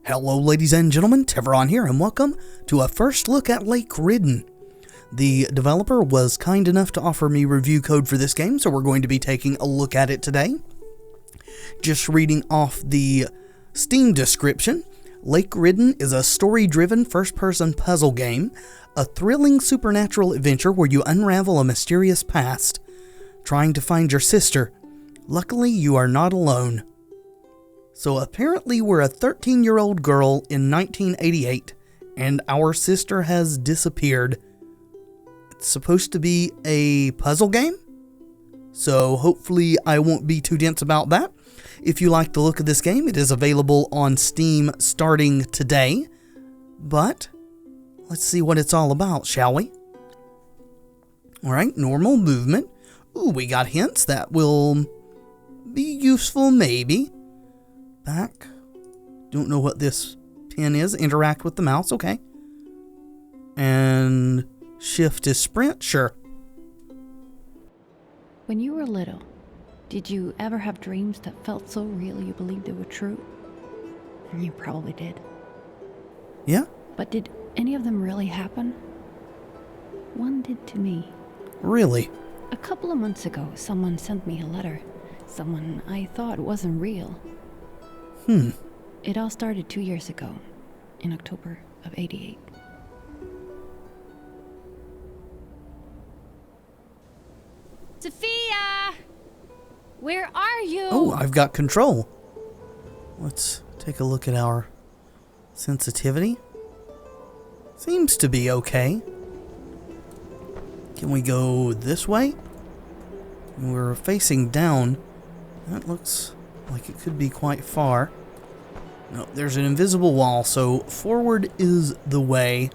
Hello ladies and gentlemen, Tevaron here, and welcome to a first look at Lake Ridden. The developer was kind enough to offer me review code for this game, so we're going to be taking a look at it today. Just reading off the Steam description, Lake Ridden is a story-driven first-person puzzle game, a thrilling supernatural adventure where you unravel a mysterious past, trying to find your sister. Luckily, you are not alone. So apparently we're a 13-year-old girl in 1988, and our sister has disappeared. It's supposed to be a puzzle game, so hopefully I won't be too dense about that. If you like the look of this game, it is available on Steam starting today. But let's see what it's all about, shall we? Alright, normal movement. Ooh, we got hints that will be useful, maybe. Back. Don't know what this pin is. Interact with the mouse. Okay. And shift is sprint. Sure. When you were little, did you ever have dreams that felt so real you believed they were true? You probably did. Yeah. But did any of them really happen? One did to me. Really? A couple of months ago, someone sent me a letter. Someone I thought wasn't real. It all started 2 years ago, in October of '88. Sophia! Where are you? Oh, I've got control. Let's take a look at our sensitivity. Seems to be okay. Can we go this way? We're facing down. That looks like it could be quite far. No, there's an invisible wall, so forward is the way.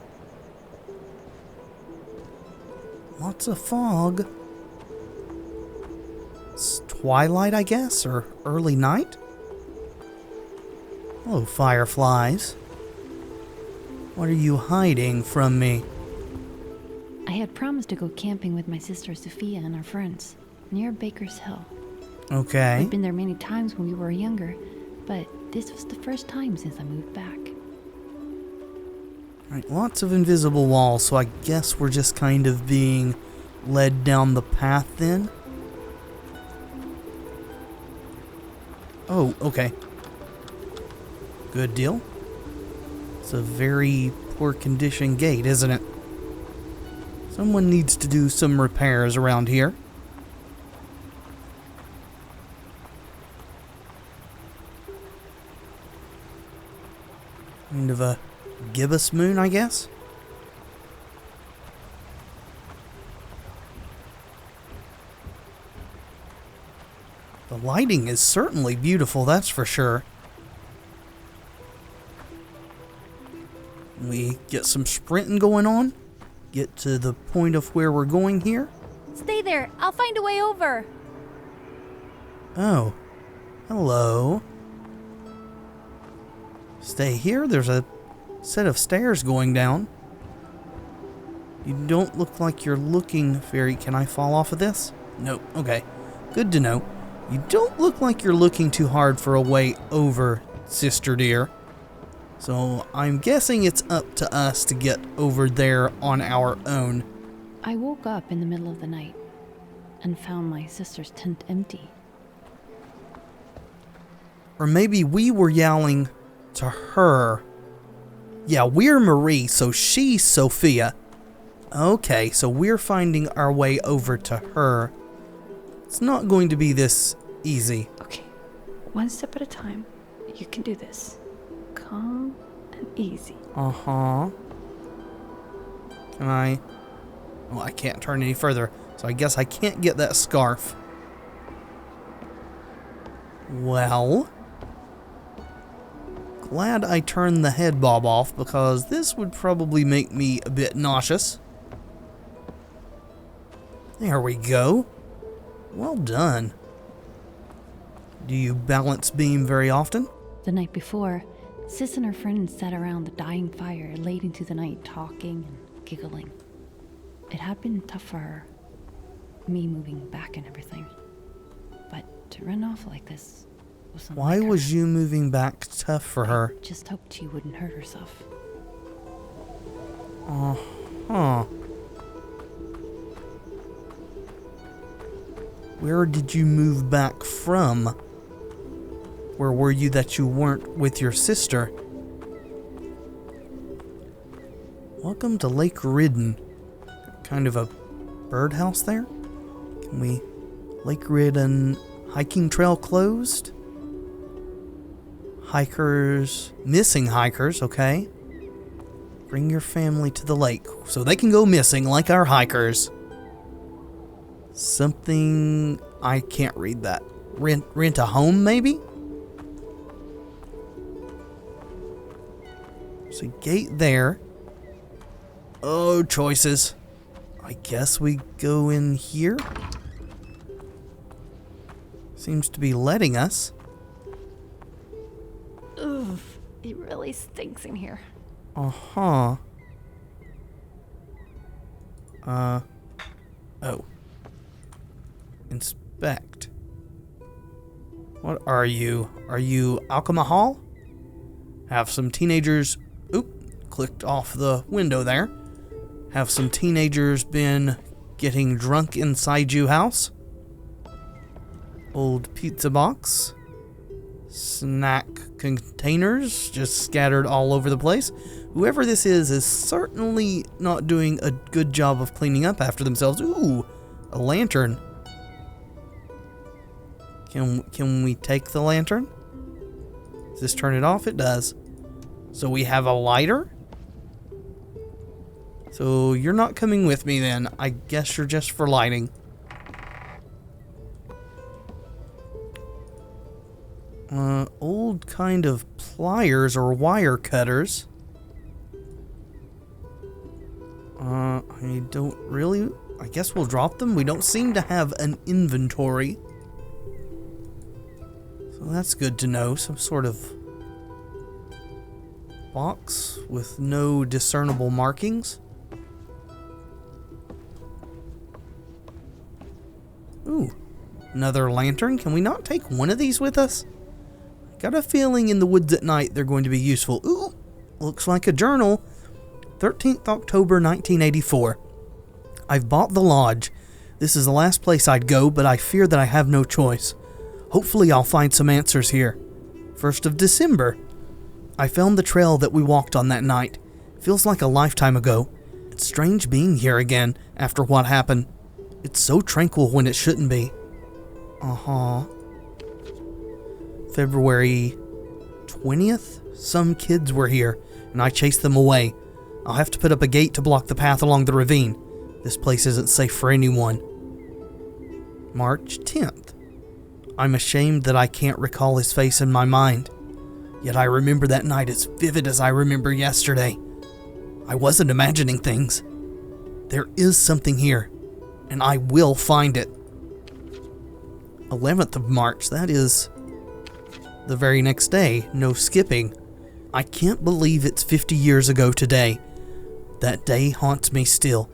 Lots of fog. It's twilight, I guess, or early night? Hello, fireflies. What are you hiding from me? I had promised to go camping with my sister Sophia and our friends, near Baker's Hill. Okay. We'd been there many times when we were younger, but this was the first time since I moved back. Alright, lots of invisible walls, so I guess we're just kind of being led down the path then. Oh, okay. Good deal. It's a very poor condition gate, isn't it? Someone needs to do some repairs around here. Kind of a gibbous moon, I guess. The lighting is certainly beautiful, that's for sure. We get some sprinting going on. Get to the point of where we're going here. Stay there. I'll find a way over. Oh. Hello. Stay here. There's a set of stairs going down. You don't look like you're looking very... Can I fall off of this? Nope. Okay. Good to know. You don't look like you're looking too hard for a way over, sister dear. So I'm guessing it's up to us to get over there on our own. I woke up in the middle of the night and found my sister's tent empty. Or maybe we were yelling to her. Yeah, we're Marie, so she's Sophia. Okay, so we're finding our way over to her. It's not going to be this easy. Okay, one step at a time. You can do this. Calm and easy. Uh-huh. Can I... Well, I can't turn any further, so I guess I can't get that scarf. Well... Glad I turned the head bob off, because this would probably make me a bit nauseous. There we go. Well done. Do you balance beam very often? The night before, Sis and her friends sat around the dying fire late into the night talking and giggling. It had been tough for her, me moving back and everything. But to run off like this, wasn't Why like her. was you moving back tough for her? Just hoped she wouldn't hurt herself. Uh-huh. Where did you move back from? Where were you that you weren't with your sister? Welcome to Lake Ridden. Kind of a birdhouse there? Can we... Lake Ridden hiking trail closed? Hikers... Missing hikers, okay. Bring your family to the lake so they can go missing like our hikers. Something... I can't read that. Rent a home, maybe? There's a gate there. Oh, choices. I guess we go in here? Seems to be letting us. Ugh, it really stinks in here. Uh-huh. Oh. Inspect. What are you? Are you alcohol? Have some teenagers... Oop, clicked off the window there. Have some teenagers been getting drunk inside you house? Old pizza box. Snack containers just scattered all over the place. Whoever this is certainly not doing a good job of cleaning up after themselves. Ooh, a lantern. Can we take the lantern? Does this turn it off? It does. So we have a lighter? So you're not coming with me then. I guess you're just for lighting. Old kind of pliers or wire cutters. I don't really... I guess we'll drop them. We don't seem to have an inventory. So that's good to know. Some sort of box with no discernible markings. Ooh, another lantern. Can we not take one of these with us? Got a feeling in the woods at night they're going to be useful. Ooh, looks like a journal. 13th October 1984. I've bought the lodge. This is the last place I'd go, but I fear that I have no choice. Hopefully I'll find some answers here. 1st of December. I found the trail that we walked on that night. Feels like a lifetime ago. It's strange being here again after what happened. It's so tranquil when it shouldn't be. Uh-huh. February 20th? Some kids were here, and I chased them away. I'll have to put up a gate to block the path along the ravine. This place isn't safe for anyone. March 10th. I'm ashamed that I can't recall his face in my mind. Yet I remember that night as vivid as I remember yesterday. I wasn't imagining things. There is something here, and I will find it. 11th of March, that is the very next day, no skipping. I can't believe it's 50 years ago today. That day haunts me still.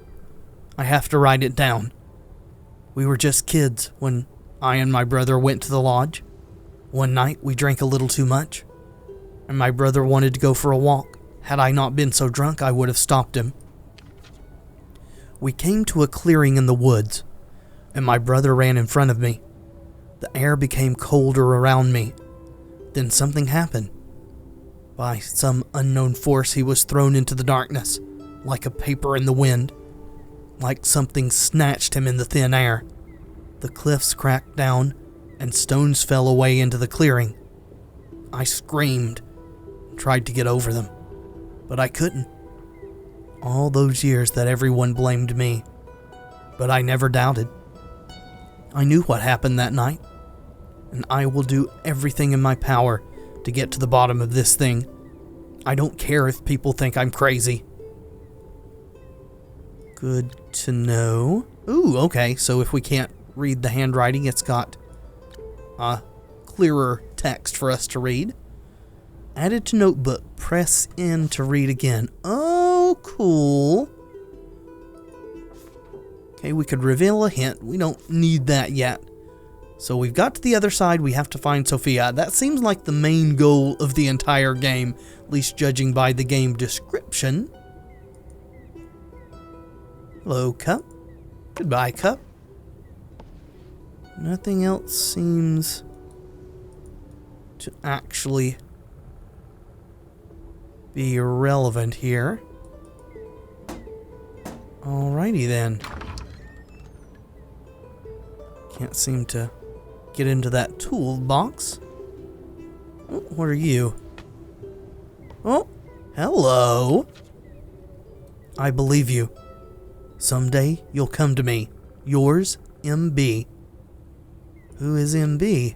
I have to write it down. We were just kids when I and my brother went to the lodge. One night we drank a little too much, and my brother wanted to go for a walk. Had I not been so drunk, I would have stopped him. We came to a clearing in the woods, and my brother ran in front of me. The air became colder around me. Then something happened. By some unknown force, he was thrown into the darkness, like a paper in the wind. Like something snatched him in the thin air. The cliffs cracked down, and stones fell away into the clearing. I screamed, and tried to get over them, but I couldn't. All those years that everyone blamed me, but I never doubted. I knew what happened that night, and I will do everything in my power to get to the bottom of this thing. I don't care if people think I'm crazy. Good to know. Ooh, okay, so if we can't read the handwriting, it's got clearer text for us to read. Added to notebook, press in to read again. Oh, cool. Okay, we could reveal a hint. We don't need that yet. So we've got to the other side, we have to find Sophia. That seems like the main goal of the entire game, at least judging by the game description. Hello, Cup. Goodbye, Cup. Nothing else seems to actually be relevant here. Alrighty then. Can't seem to get into that toolbox. Oh, what are you? Oh, hello. I believe you. Someday you'll come to me. Yours, MB. Who is MB?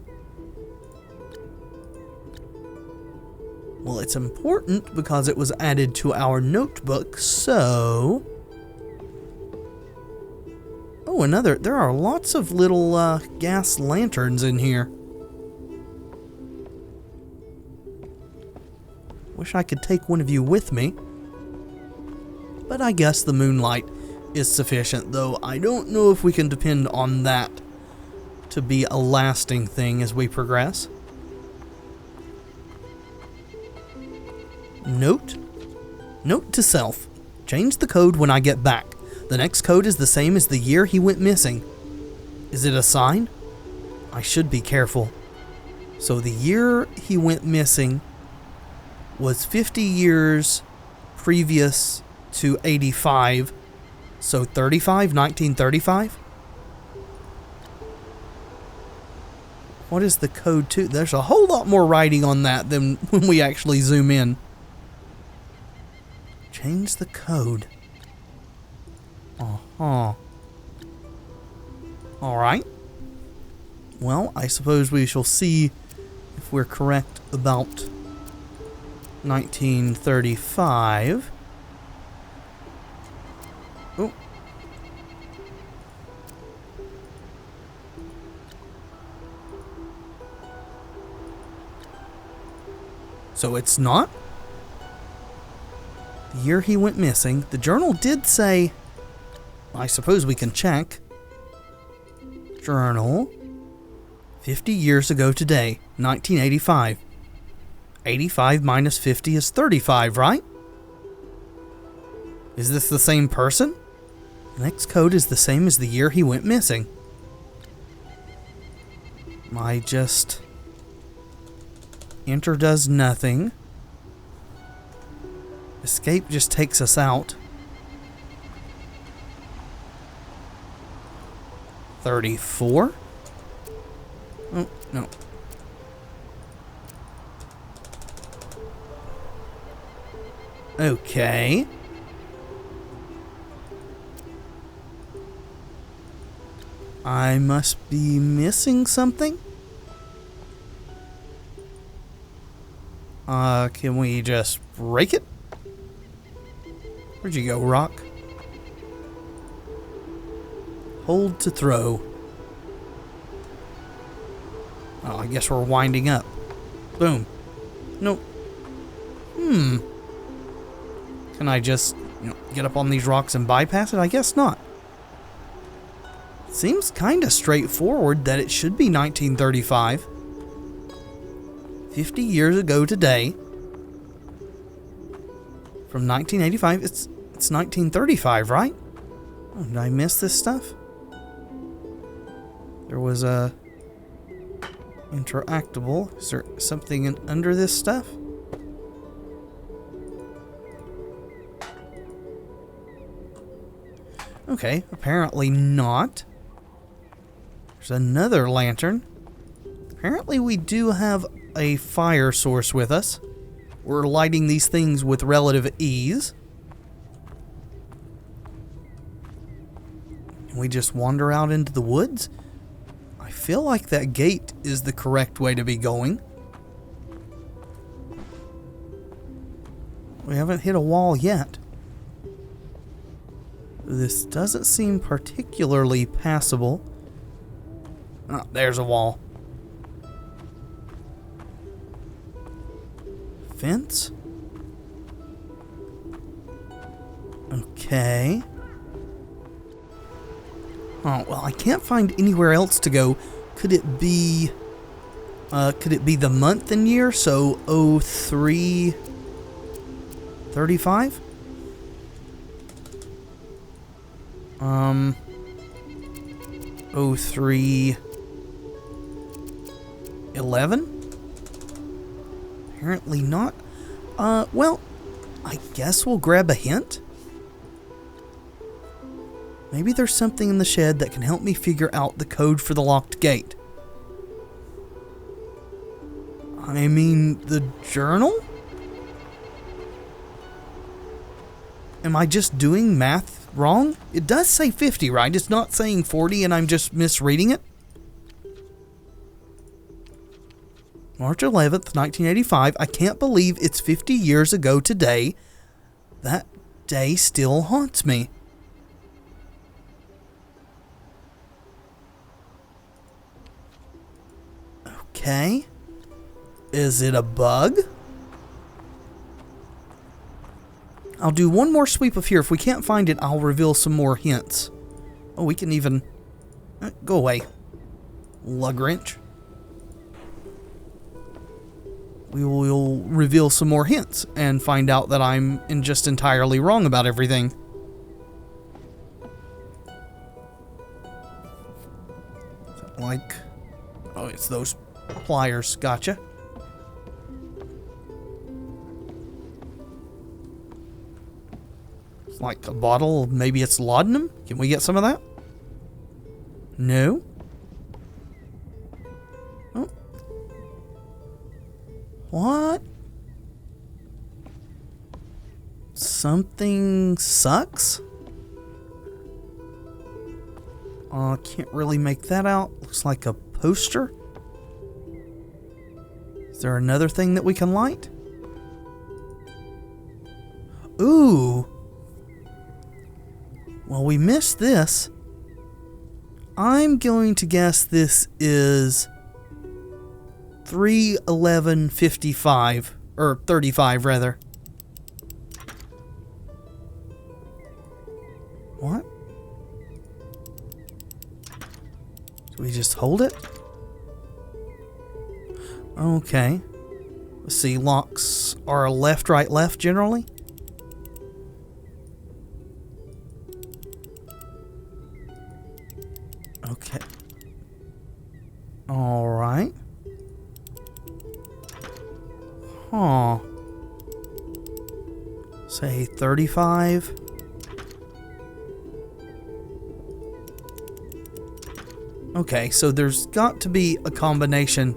Well, it's important because it was added to our notebook, so... Oh, there are lots of little gas lanterns in here. Wish I could take one of you with me. But I guess the moonlight is sufficient, though I don't know if we can depend on that to be a lasting thing as we progress. Note to self. Change the code when I get back. The next code is the same as the year he went missing. Is it a sign? I should be careful. So the year he went missing was 50 years previous to 85. So 1935? What is the code to? There's a whole lot more writing on that than when we actually zoom in. Change the code. Alright. Well, I suppose we shall see if we're correct about 1935. Oh. So it's not? The year he went missing. The journal did say... I suppose we can check. Journal. 50 years ago today, 1985. 85 minus 50 is 35, right? Is this the same person? The next code is the same as the year he went missing. Enter does nothing. Escape just takes us out. 34? Oh, no. Okay. I must be missing something? Can we just break it? Where'd you go, Rock? Hold to throw. Oh, I guess we're winding up. Boom. Nope. Can I just, get up on these rocks and bypass it? I guess not. Seems kinda straightforward that it should be 1935. 50 years ago today. From 1985, it's 1935, right? Oh, did I miss this stuff? There was a interactable. Is there something under this stuff? Okay, apparently not. There's another lantern. Apparently we do have a fire source with us. We're lighting these things with relative ease. Can we just wander out into the woods? I feel like that gate is the correct way to be going. We haven't hit a wall yet. This doesn't seem particularly passable. Oh, there's a wall. Fence? Okay. Oh, well, I can't find anywhere else to go Could it be the month and year? So 0335? 0311? Apparently not. Well, I guess we'll grab a hint. Maybe there's something in the shed that can help me figure out the code for the locked gate. I mean, the journal? Am I just doing math wrong? It does say 50, right? It's not saying 40 and I'm just misreading it. March 11th, 1985. I can't believe it's 50 years ago today. That day still haunts me. Okay. Is it a bug? I'll do one more sweep of here. If we can't find it, I'll reveal some more hints. Oh, we can even... go away. Lug wrench. We will reveal some more hints and find out that I'm just entirely wrong about everything. Like... oh, it's those pliers. Gotcha. It's like a bottle. Maybe it's laudanum? Can we get some of that? No. Oh. What? Something sucks? Can't really make that out. Looks like a poster. Is there another thing that we can light? Ooh. Well, we missed this. I'm going to guess this is 3/11/55, or 35 rather. What? Do we just hold it? Okay. Let's see, locks are left, right, left generally. Okay. Alright. Huh. Say 35. Okay, so there's got to be a combination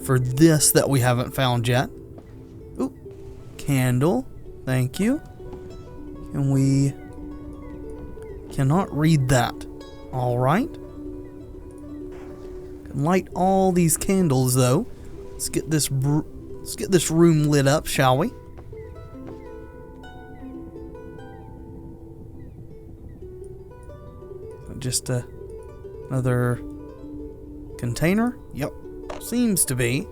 for this that we haven't found yet. Ooh, candle. Thank you. And we cannot read that. Alright. Can light all these candles though. Let's get this room lit up, shall we? Just another container? Yep. Seems to be.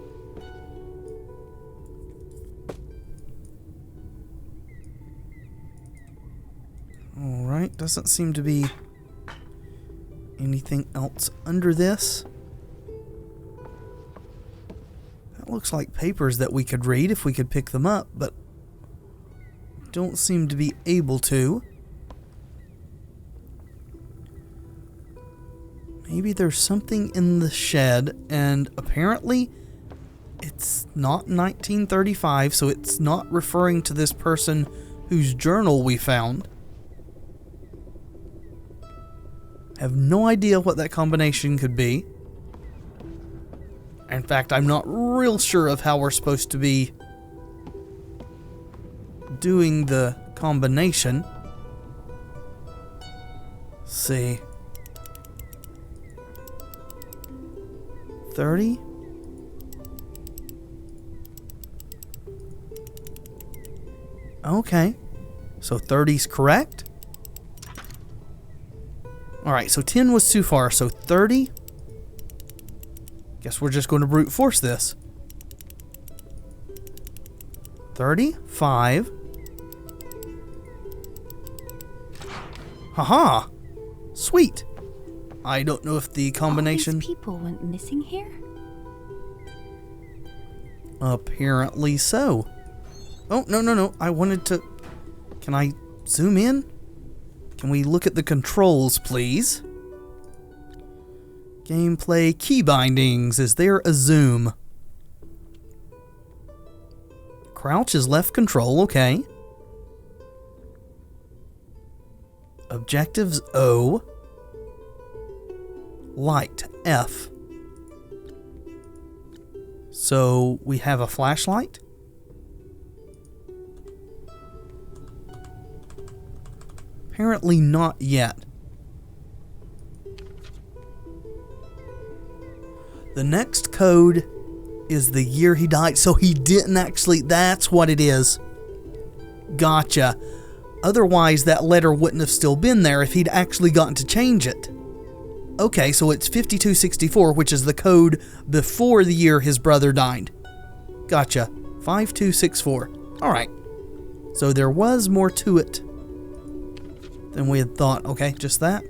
Alright, doesn't seem to be anything else under this. That looks like papers that we could read if we could pick them up, but don't seem to be able to. Maybe there's something in the shed, and apparently it's not 1935, so it's not referring to this person whose journal we found. I have no idea what that combination could be. In fact, I'm not real sure of how we're supposed to be doing the combination. Let's see. 30? Okay. So 30's correct. Alright, so 10 was too far, so 30. Guess we're just going to brute force this. 35. Haha! Sweet! I don't know if the All combination... these people went missing here? Apparently so. Oh, no. I wanted to... Can I zoom in? Can we look at the controls, please? Gameplay key bindings. Is there a zoom? Crouch is left control, okay. Objectives O. Light F. So we have a flashlight. Apparently not yet. The next code is the year he died, so he didn't actually... That's what it is. Gotcha. Otherwise, that letter wouldn't have still been there if he'd actually gotten to change it. Okay, so it's 5264, which is the code before the year his brother died. Gotcha. 5264. Alright. So there was more to it than we had thought. Okay, just that.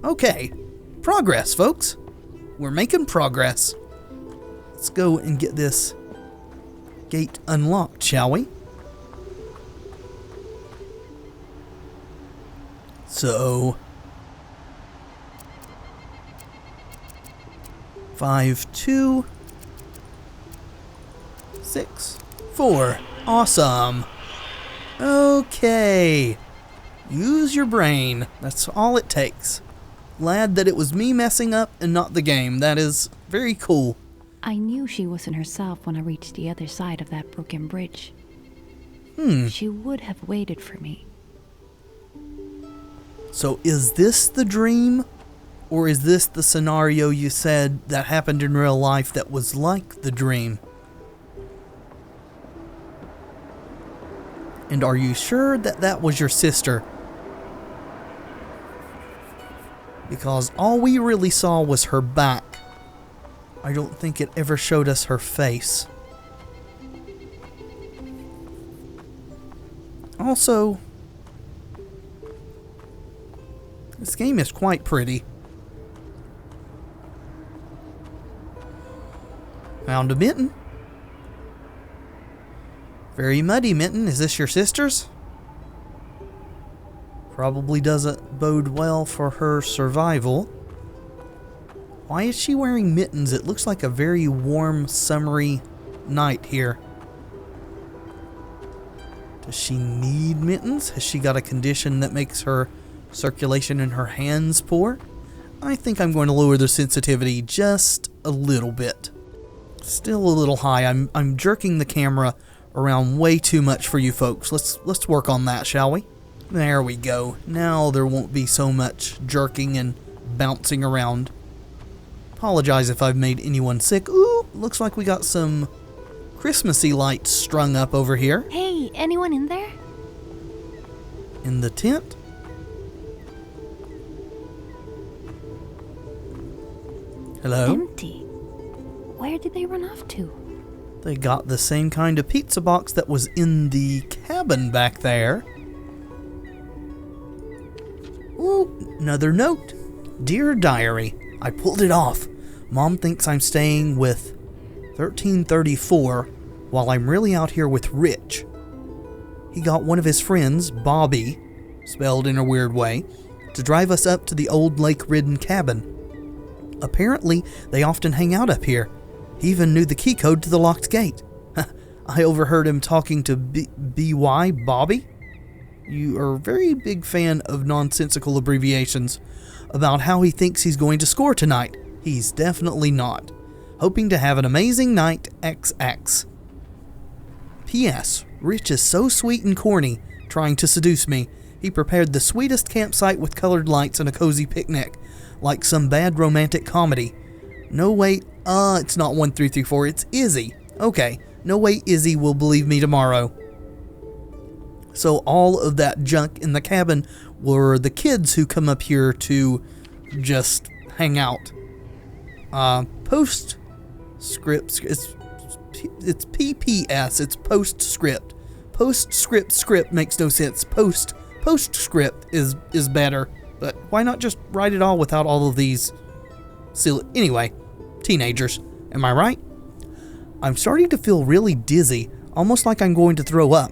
Okay. Progress, folks. We're making progress. Let's go and get this gate unlocked, shall we? So... 5, 2, 6, 4. Awesome. Okay. Use your brain. That's all it takes. Glad that it was me messing up and not the game. That is very cool. I knew she wasn't herself when I reached the other side of that broken bridge. She would have waited for me. So is this the dream? Or is this the scenario you said that happened in real life that was like the dream? And are you sure that that was your sister? Because all we really saw was her back. I don't think it ever showed us her face. Also, this game is quite pretty. Found a mitten. Very muddy mitten. Is this your sister's? Probably doesn't bode well for her survival. Why is she wearing mittens? It looks like a very warm, summery night here. Does she need mittens? Has she got a condition that makes her circulation in her hands poor? I think I'm going to lower the sensitivity just a little bit. Still a little high. I'm jerking the camera around way too much for you folks. Let's work on that, shall we? There we go. Now there won't be so much jerking and bouncing around. Apologize if I've made anyone sick. Ooh, looks like we got some Christmassy lights strung up over here. Hey, anyone in there? In the tent? Hello? Empty. Where did they run off to? They got the same kind of pizza box that was in the cabin back there. Ooh, another note. Dear Diary, I pulled it off. Mom thinks I'm staying with 1334 while I'm really out here with Rich. He got one of his friends, Bobby, spelled in a weird way, to drive us up to the old Lake Ridden cabin. Apparently, they often hang out up here. He even knew the key code to the locked gate. I overheard him talking to B.Y. Bobby. You are a very big fan of nonsensical abbreviations about how he thinks he's going to score tonight. He's definitely not. Hoping to have an amazing night, XX. P.S. Rich is so sweet and corny, trying to seduce me. He prepared the sweetest campsite with colored lights and a cozy picnic, like some bad romantic comedy. No way, it's not 1334, it's Izzy. Okay, no way Izzy will believe me tomorrow. So all of that junk in the cabin were the kids who come up here to just hang out. Postscript, it's PPS, it's postscript. Postscript script makes no sense. Postscript is better. But why not just write it all without all of these silly... Anyway, teenagers, am I right? I'm starting to feel really dizzy, almost like I'm going to throw up.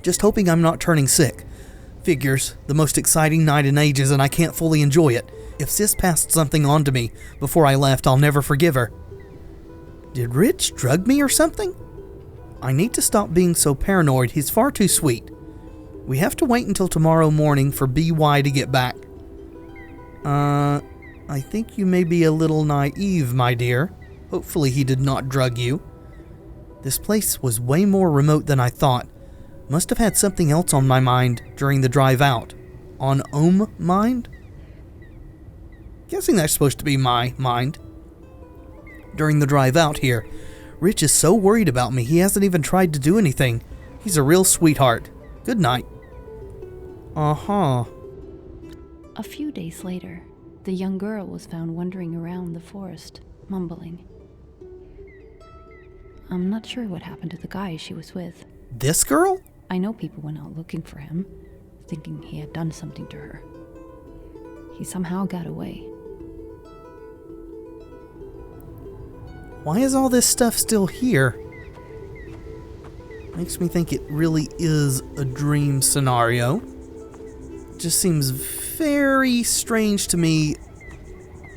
Just hoping I'm not turning sick. Figures, the most exciting night in ages and I can't fully enjoy it. If Sis passed something on to me before I left, I'll never forgive her. Did Rich drug me or something? I need to stop being so paranoid. He's far too sweet. We have to wait until tomorrow morning for BY to get back. I think you may be a little naive, my dear. Hopefully he did not drug you. This place was way more remote than I thought. Must have had something else on my mind during the drive out. On mind? Guessing that's supposed to be my mind. During the drive out here, Rich is so worried about me he hasn't even tried to do anything. He's a real sweetheart. Good night. Uh-huh. A few days later, the young girl was found wandering around the forest, mumbling. I'm not sure what happened to the guy she was with. This girl? I know people went out looking for him, thinking he had done something to her. He somehow got away. Why is all this stuff still here? Makes me think it really is a dream scenario. Just seems very strange to me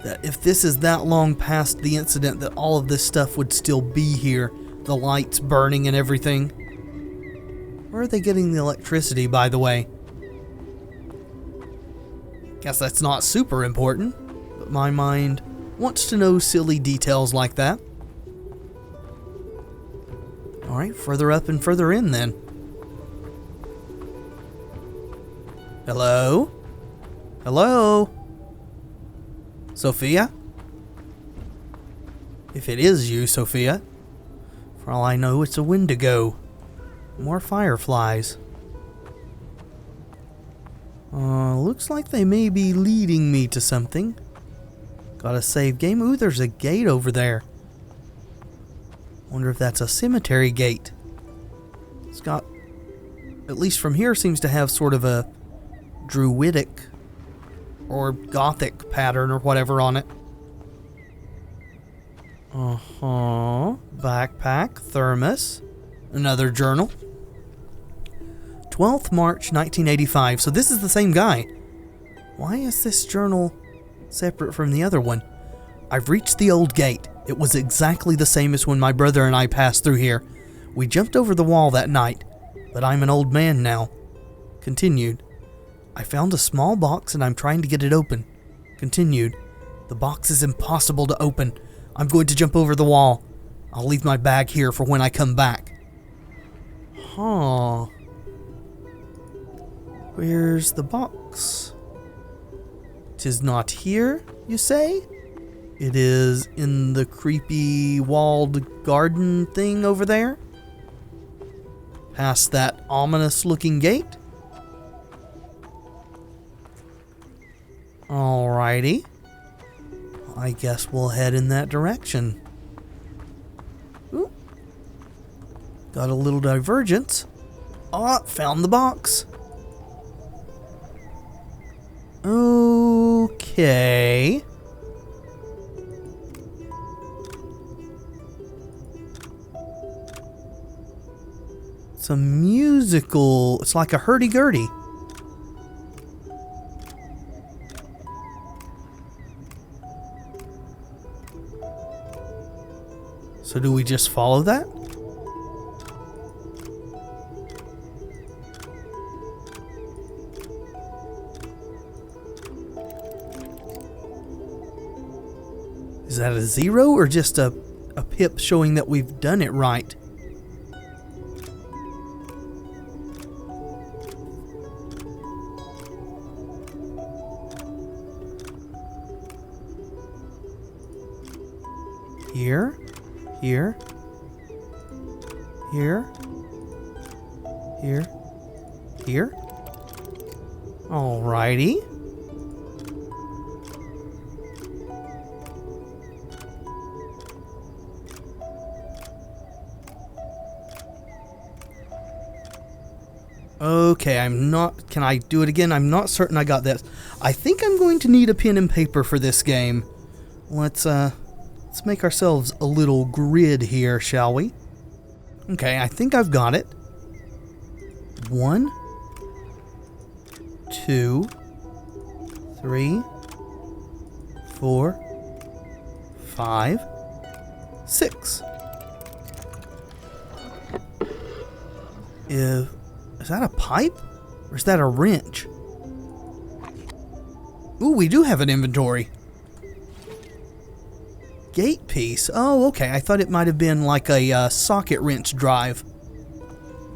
that if this is that long past the incident that all of this stuff would still be here. The lights burning and everything. Where are they getting the electricity, by the way? Guess that's not super important, but my mind wants to know silly details like that. Alright, further up and further in then. Hello? Hello? Sophia? If it is you, Sophia. For all I know, it's a Wendigo. More fireflies. Looks like they may be leading me to something. Got a save game. Ooh, there's a gate over there. Wonder if that's a cemetery gate. It's got, at least from here, seems to have sort of a druidic or gothic pattern or whatever on it. Backpack, thermos, another journal. 12th March 1985. So this is the same guy. Why is this journal separate from the other one? I've reached the old gate. It was exactly the same as when my brother and I passed through here. We jumped over the wall that night, but I'm an old man now. Continued. I found a small box and I'm trying to get it open. Continued. The box is impossible to open. I'm going to jump over the wall. I'll leave my bag here for when I come back. Huh. Where's the box? 'Tis not here, you say? It is in the creepy walled garden thing over there? Past that ominous looking gate? Alrighty. I guess we'll head in that direction. Ooh. Got a little divergence. Oh, found the box. Okay. It's a musical. It's like a hurdy-gurdy. So do we just follow that? Is that a 0 or just a pip showing that we've done it right? Here, here, here, here, here. Alrighty. Okay, I'm not... Can I do it again? I'm not certain I got this. I think I'm going to need a pen and paper for this game. Let's make ourselves a little grid here, shall we? Okay, I think I've got it. 1, 2, 3, 4, 5, 6. Is that a pipe? Or is that a wrench? Ooh, we do have an inventory. Gate piece. Oh, okay. I thought it might have been like a socket wrench drive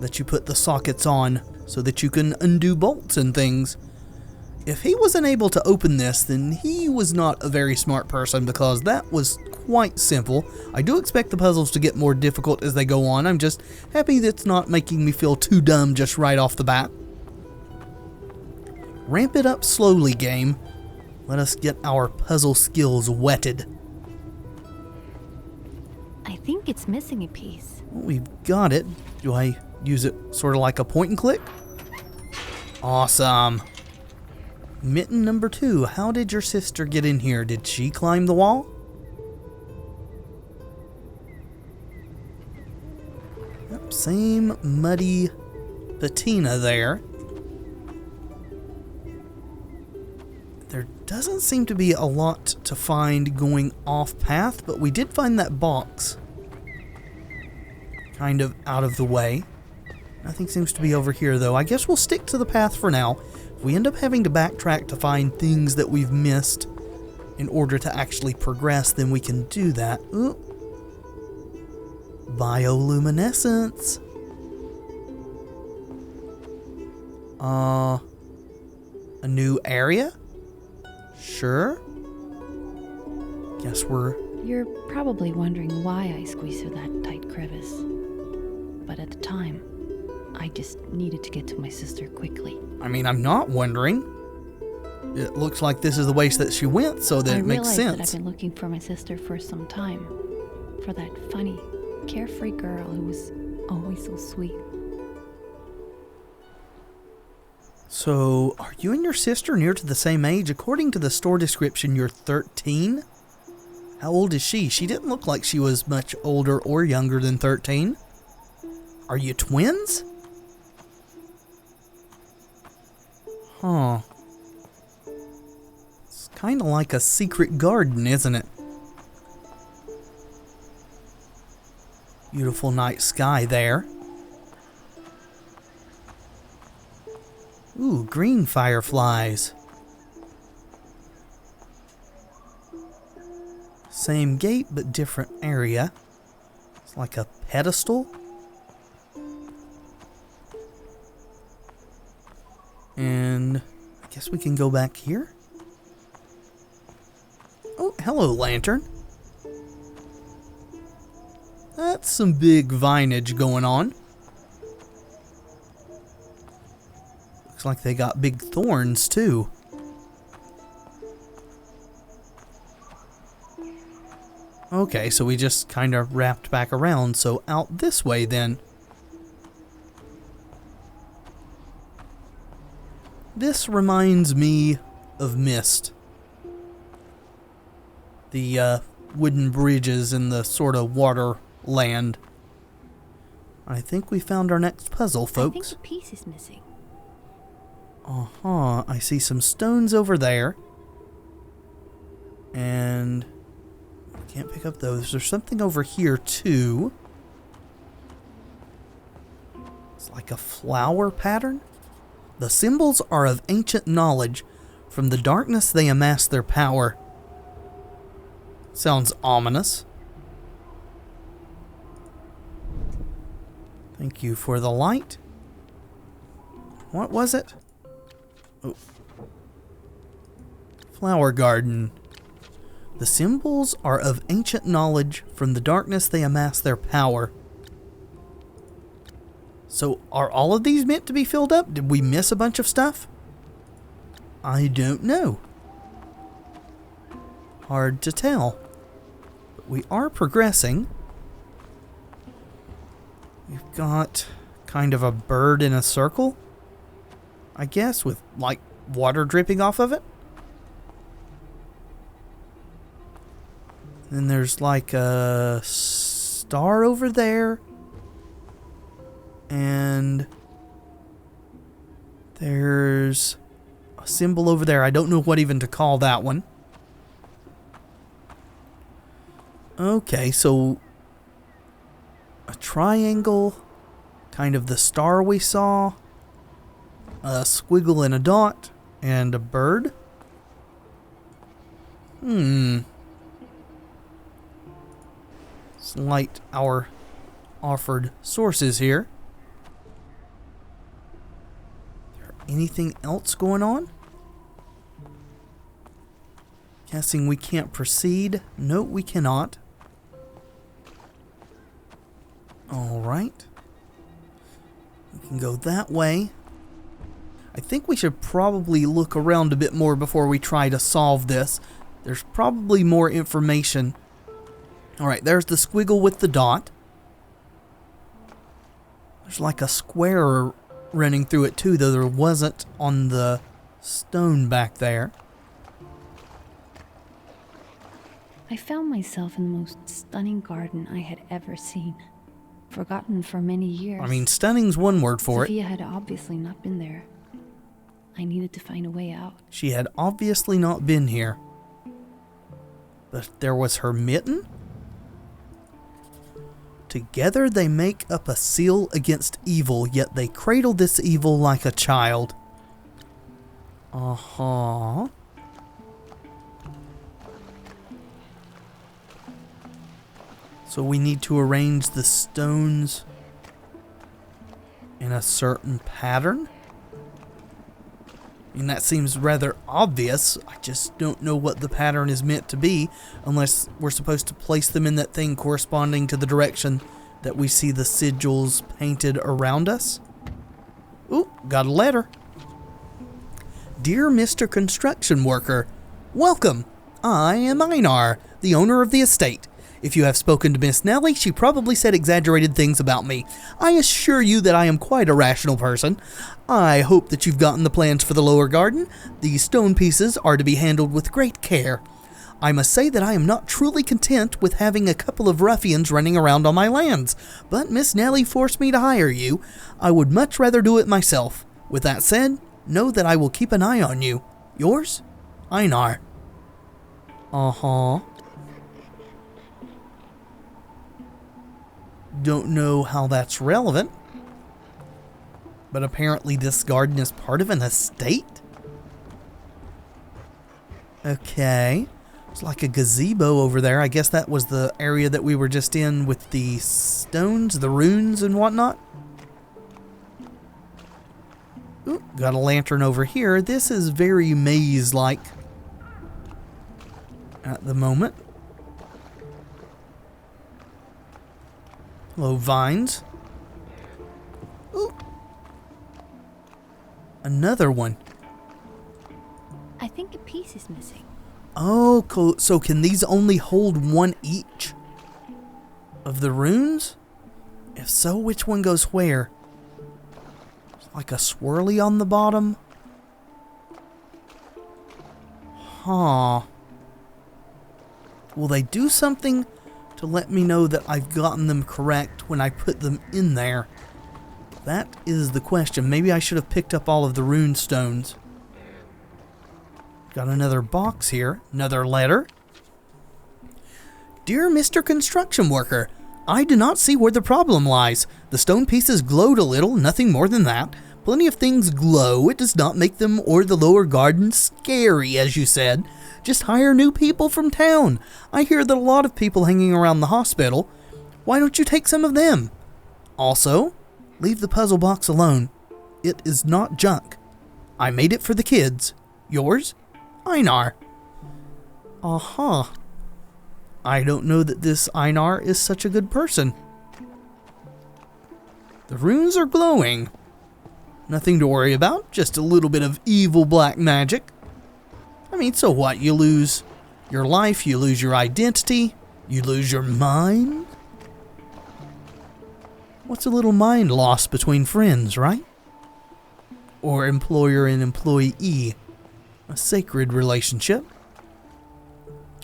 that you put the sockets on so that you can undo bolts and things. If he wasn't able to open this, then he was not a very smart person, because that was quite simple. I do expect the puzzles to get more difficult as they go on. I'm just happy that's not making me feel too dumb just right off the bat. Ramp it up slowly, game. Let us get our puzzle skills whetted. I think it's missing a piece. Well, we've got it. Do I use it sort of like a point and click? Awesome. Mitten number 2. How did your sister get in here? Did she climb the wall? Yep, same muddy patina there. There doesn't seem to be a lot to find going off path, but we did find that box kind of out of the way. Nothing seems to be over here, though. I guess we'll stick to the path for now. If we end up having to backtrack to find things that we've missed in order to actually progress, then we can do that. Ooh. Bioluminescence. A new area? Sure. Guess we're... You're probably wondering why I squeezed through that tight crevice. But at the time, I just needed to get to my sister quickly. I mean, I'm not wondering. It looks like this is the way that she went, so that it makes sense. I realized that I've been looking for my sister for some time. For that funny, carefree girl who was always so sweet. So, are you and your sister near to the same age? According to the store description, you're 13? How old is she? She didn't look like she was much older or younger than 13. Are you twins? Huh. It's kind of like a secret garden, isn't it? Beautiful night sky there. Ooh, green fireflies. Same gate, but different area. It's like a pedestal. And I guess we can go back here. Oh, hello, lantern. That's some big vinage going on. Looks like they got big thorns, too. Okay, so we just kind of wrapped back around, so out this way then. This reminds me of Myst. The wooden bridges in the sort of water land. I think we found our next puzzle, folks. I think a piece is missing. Uh-huh. I see some stones over there. And I can't pick up those. There's something over here, too. It's like a flower pattern. The symbols are of ancient knowledge. From the darkness they amass their power. Sounds ominous. Thank you for the light. What was it? Oh. Flower garden. The symbols are of ancient knowledge. From the darkness they amass their power. So, are all of these meant to be filled up? Did we miss a bunch of stuff? I don't know. Hard to tell. But we are progressing. We've got kind of a bird in a circle. I guess, with, like, water dripping off of it. Then there's, like, a star over there. And there's a symbol over there. I don't know what even to call that one. Okay, so a triangle, kind of the star we saw, a squiggle and a dot, and a bird. Let's light our offered sources here. Is there anything else going on? Guessing we can't proceed. No, we cannot. Alright. We can go that way. I think we should probably look around a bit more before we try to solve this. There's probably more information. Alright, there's the squiggle with the dot. There's like a square running through it too, though there wasn't on the stone back there. I found myself in the most stunning garden I had ever seen. Forgotten for many years. I mean, stunning's one word for it. Sophia had obviously not been there. I needed to find a way out. She had obviously not been here. But there was her mitten? Together they make up a seal against evil, yet they cradle this evil like a child. Uh-huh. So we need to arrange the stones in a certain pattern. I mean, that seems rather obvious. I just don't know what the pattern is meant to be, unless we're supposed to place them in that thing corresponding to the direction that we see the sigils painted around us. Ooh, got a letter. Dear Mr. Construction Worker, welcome. I am Einar, the owner of the estate. If you have spoken to Miss Nellie, she probably said exaggerated things about me. I assure you that I am quite a rational person. I hope that you've gotten the plans for the lower garden. These stone pieces are to be handled with great care. I must say that I am not truly content with having a couple of ruffians running around on my lands, but Miss Nellie forced me to hire you. I would much rather do it myself. With that said, know that I will keep an eye on you. Yours, Einar. Uh-huh. Don't know how that's relevant, but apparently this garden is part of an estate? Okay. It's like a gazebo over there. I guess that was the area that we were just in with the stones, the runes and whatnot. Ooh, got a lantern over here. This is very maze-like at the moment. Hello, vines. Ooh. Another one. I think a piece is missing. Oh, cool. So can these only hold one each of the runes? If so, which one goes where? It's like a swirly on the bottom. Huh. Will they do something to let me know that I've gotten them correct when I put them in there? That is the question. Maybe I should have picked up all of the rune stones. Got another box here. Another letter. Dear Mr. Construction Worker, I do not see where the problem lies. The stone pieces glowed a little, nothing more than that. Plenty of things glow. It does not make them or the lower garden scary, as you said. Just hire new people from town. I hear that a lot of people hanging around the hospital. Why don't you take some of them? Also, leave the puzzle box alone. It is not junk. I made it for the kids. Yours, Einar. Uh-huh. I don't know that this Einar is such a good person. The runes are glowing. Nothing to worry about, just a little bit of evil black magic. I mean, so what? You lose your life, you lose your identity, you lose your mind? What's a little mind loss between friends, right? or employer and employee. A sacred relationship.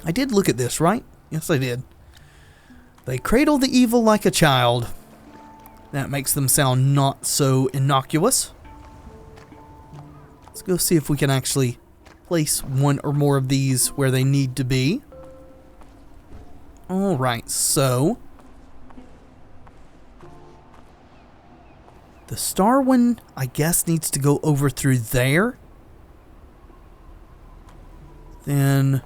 I did look at this, right? Yes, I did. They cradle the evil like a child. That makes them sound not so innocuous. Let's go see if we can actually place one or more of these where they need to be. Alright, so the star one, I guess, needs to go over through there. Then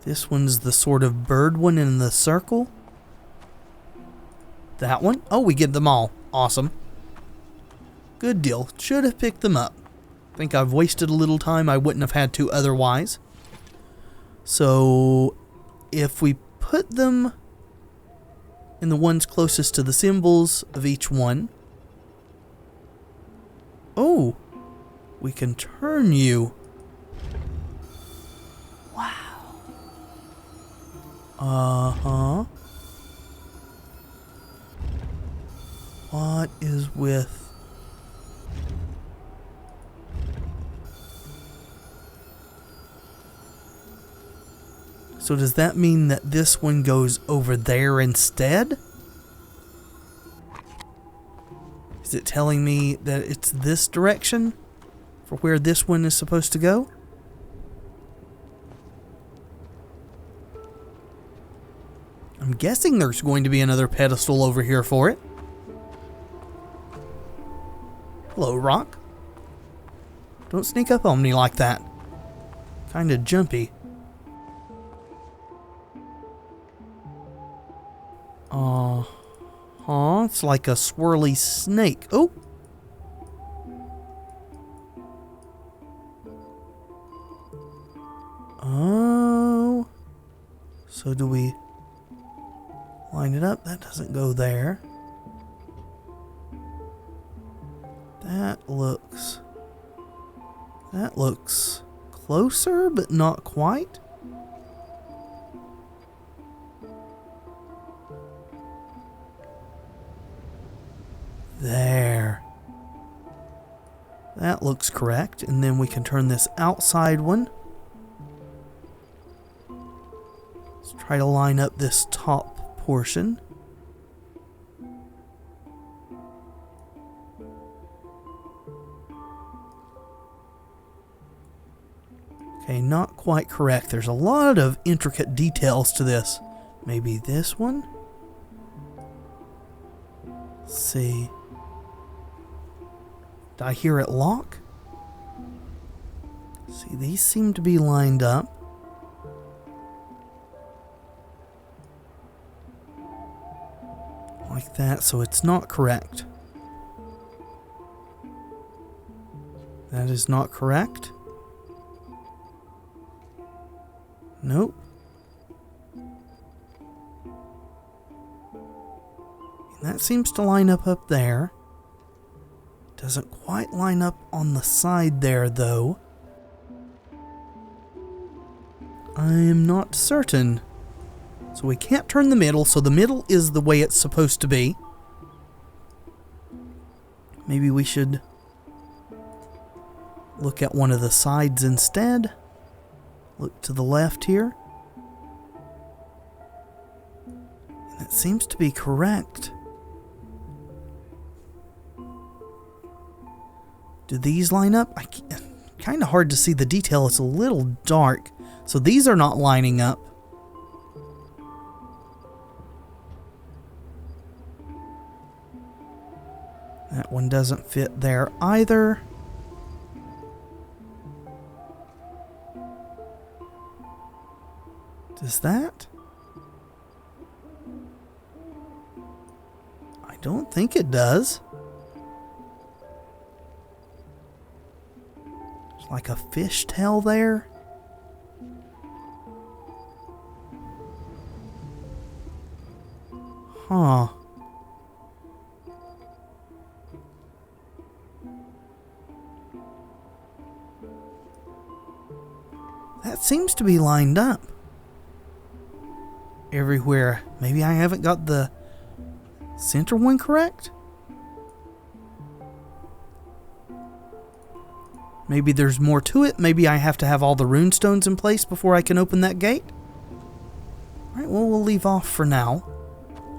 this one's the sort of bird one in the circle. That one. Oh, we get them all. Awesome. Good deal. Should have picked them up. Think I've wasted a little time I wouldn't have had to otherwise. So if we put them in the ones closest to the symbols of each one. Oh, we can turn you. Uh-huh. What is with... So does that mean that this one goes over there instead? Is it telling me that it's this direction for where this one is supposed to go? I'm guessing there's going to be another pedestal over here for it. Hello, rock. Don't sneak up on me like that. Kinda jumpy. It's like a swirly snake. Oh! Oh. So do we line it up? That doesn't go there. That looks closer, but not quite. There. That looks correct. And then we can turn this outside one. Let's try to line up this top portion. Okay, not quite correct. There's a lot of intricate details to this. Maybe this one? Let's see. Did I hear it lock? See, these seem to be lined up. Like that, so it's not correct. That is not correct. Nope. And that seems to line up there. Doesn't quite line up on the side there, though. I'm not certain. So we can't turn the middle, so the middle is the way it's supposed to be. Maybe we should look at one of the sides instead. Look to the left here. And it seems to be correct. Do these line up? Kind of hard to see the detail. It's a little dark. So these are not lining up. That one doesn't fit there either. Does that? I don't think it does. There's like a fishtail there. Huh. That seems to be lined up everywhere. Maybe I haven't got the center one correct? Maybe there's more to it. Maybe I have to have all the runestones in place before I can open that gate. Alright, well, we'll leave off for now.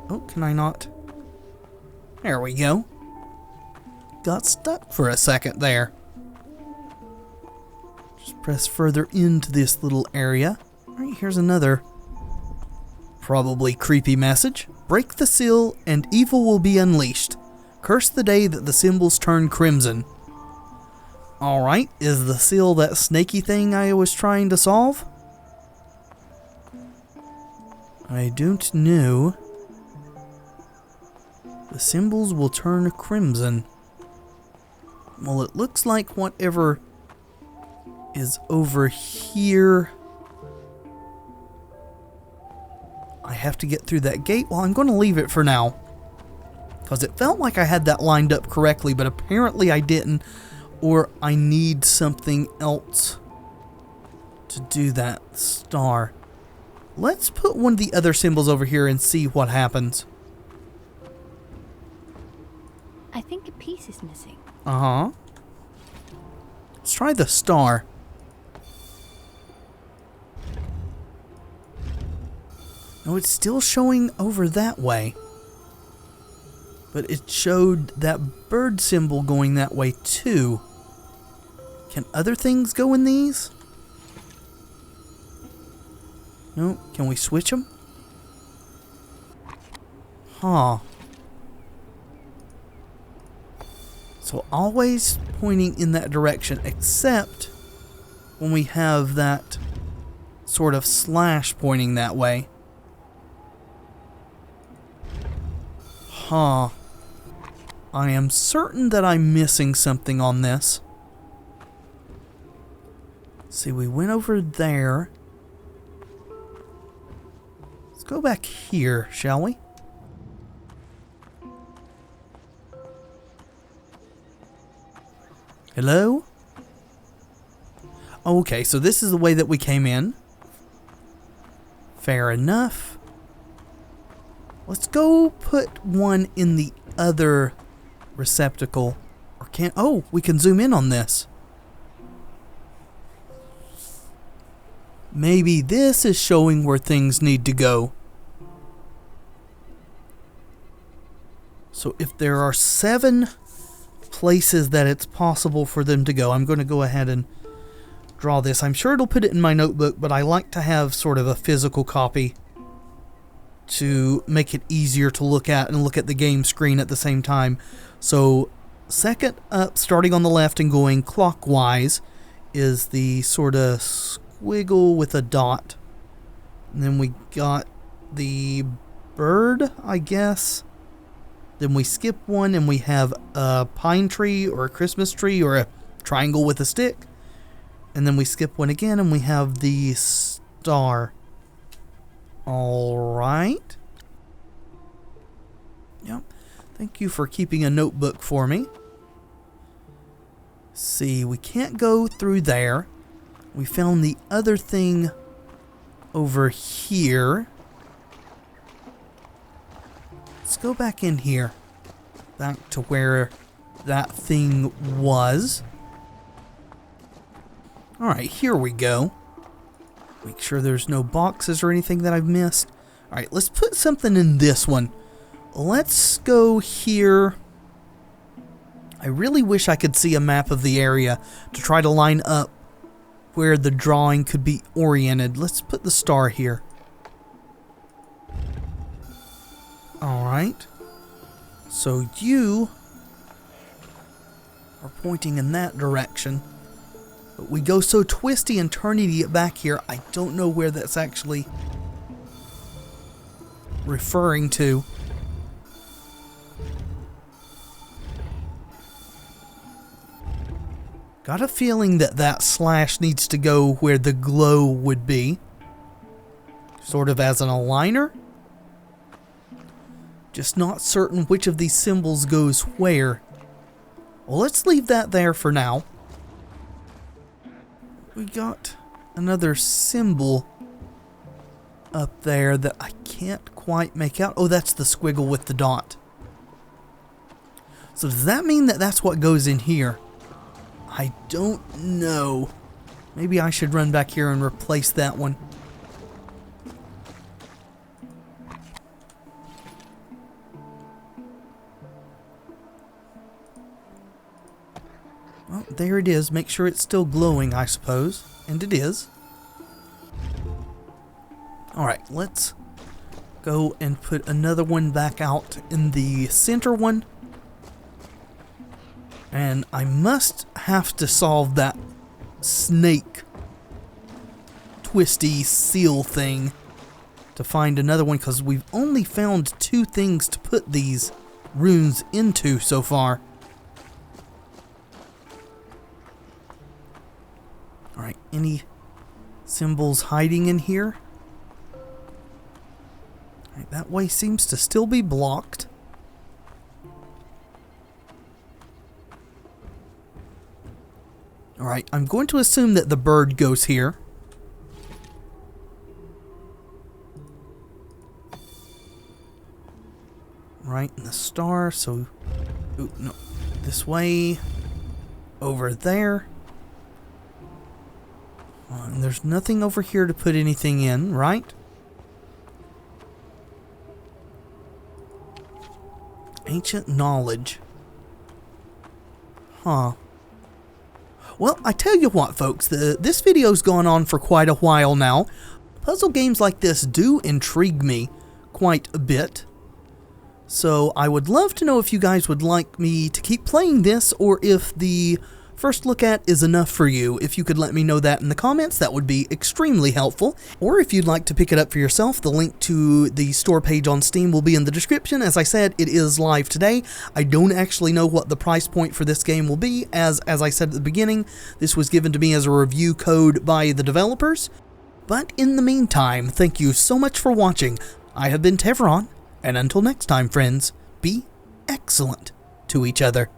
Oh, can I not? There we go. Got stuck for a second there. Just press further into this little area. Alright, here's another probably creepy message. Break the seal and evil will be unleashed. Curse the day that the symbols turn crimson. Alright, is the seal that snaky thing I was trying to solve? I don't know. The symbols will turn crimson. Well, it looks like whatever is over here. I have to get through that gate. Well, I'm going to leave it for now, because it felt like I had that lined up correctly, but apparently I didn't, or I need something else to do that star. Let's put one of the other symbols over here and see what happens. I think a piece is missing. Uh-huh. Let's try the star. No, it's still showing over that way. But it showed that bird symbol going that way too. Can other things go in these? No, can we switch them? Huh. So always pointing in that direction, except when we have that sort of slash pointing that way. Huh. I am certain that I'm missing something on this. See, we went over there. Let's go back here, shall we? Hello? Okay, so this is the way that we came in. Fair enough. Let's go put one in the other receptacle. Or can't... Oh, we can zoom in on this. Maybe this is showing where things need to go. So if there are 7 places that it's possible for them to go, I'm going to go ahead and draw this. I'm sure it'll put it in my notebook, but I like to have sort of a physical copy to make it easier to look at and look at the game screen at the same time. So second up, starting on the left and going clockwise, is the sort of squiggle with a dot. And then we got the bird, I guess. Then we skip one and we have a pine tree or a Christmas tree or a triangle with a stick. And then we skip one again and we have the star. Alright. Yep. Thank you for keeping a notebook for me. See, we can't go through there. We found the other thing over here. Let's go back in here. Back to where that thing was. Alright, here we go. Make sure there's no boxes or anything that I've missed. Alright, let's put something in this one. Let's go here. I really wish I could see a map of the area to try to line up where the drawing could be oriented. Let's put the star here. Alright. So you are pointing in that direction. But we go so twisty and turny to get back here, I don't know where that's actually referring to. Got a feeling that that slash needs to go where the glow would be. Sort of as an aligner. Just not certain which of these symbols goes where. Well, let's leave that there for now. We got another symbol up there that I can't quite make out. Oh, that's the squiggle with the dot. So does that mean that that's what goes in here? I don't know. Maybe I should run back here and replace that one. Well, there it is. Make sure it's still glowing, I suppose. And it is. Alright, let's go and put another one back out in the center one. And I must have to solve that snake twisty seal thing to find another one, because we've only found 2 things to put these runes into so far. Alright, any symbols hiding in here? Alright, that way seems to still be blocked. Alright, I'm going to assume that the bird goes here. Right, and the star, so... Ooh, no. This way. Over there. And there's nothing over here to put anything in, right? Ancient knowledge. Huh. Well, I tell you what, folks, this video's gone on for quite a while now. Puzzle games like this do intrigue me quite a bit. So I would love to know if you guys would like me to keep playing this, or if the first look at is enough for you. If you could let me know that in the comments, that would be extremely helpful. Or if you'd like to pick it up for yourself, the link to the store page on Steam will be in the description. As I said, it is live today. I don't actually know what the price point for this game will be, as I said at the beginning, this was given to me as a review code by the developers. But in the meantime, thank you so much for watching. I have been Tevaron, and until next time, friends, be excellent to each other.